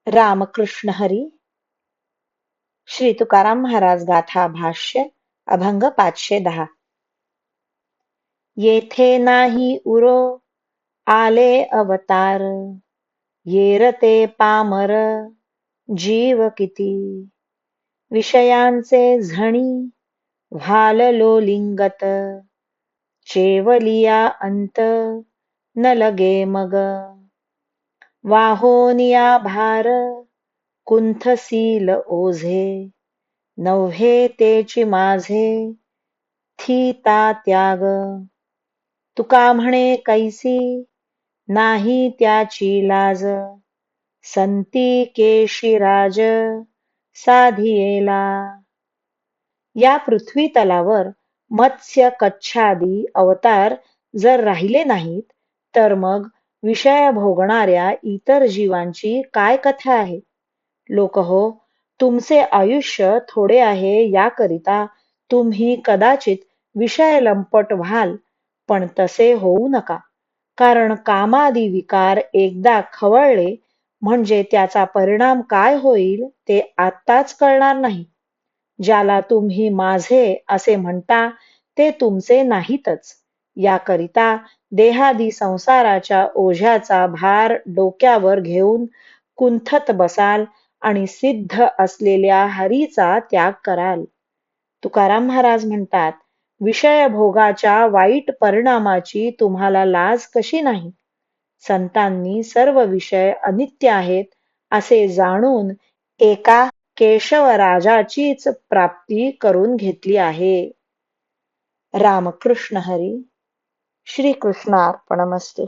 रामकृष्ण हरी. श्री तुकाराम महाराज गाथा भाष्य अभंग 510. येथे नाही उरो आले अवतार, येरते पामर जीव किती. विषयांचे झणी व्हाललो लिंगत, चेवलिया अंत न लगे मग. वाहोनिया भार कुंथसील ओझे, नव्हे तेची माझे थिता त्याग. तुका म्हणे कैसी नाही त्याची लाज, संती केशिराज साधियेला. या पृथ्वी तलावर मत्स्य कच्छादी अवतार जर राहिले नाहीत, तर मग विषय भोगणाऱ्या इतर जीवांची काय कथा आहे. लोक हो, तुमचे आयुष्य थोडे आहे याकरिता तुम्ही कदाचित विषय लंपट व्हाल, पण तसे होऊ नका. कारण कामादी विकार एकदा खवळले म्हणजे त्याचा परिणाम काय होईल ते आत्ताच कळणार नाही. ज्याला तुम्ही माझे असे म्हणता ते तुमचे नाहीतच. याकरिता देहादी संसाराच्या ओझ्याचा भार डोक्यावर घेऊन कुंथत बसाल आणि सिद्ध असलेल्या हरीचा त्याग कराल. तुकाराम महाराज म्हणतात, विषय भोगाच्या वाईट परिणामाची तुम्हाला लाज कशी नाही. संतांनी सर्व विषय अनित्य आहेत असे जाणून एका केशवराजाचीच प्राप्ती करून घेतली आहे. रामकृष्ण हरी. श्री कृष्णार्पणमस्तु.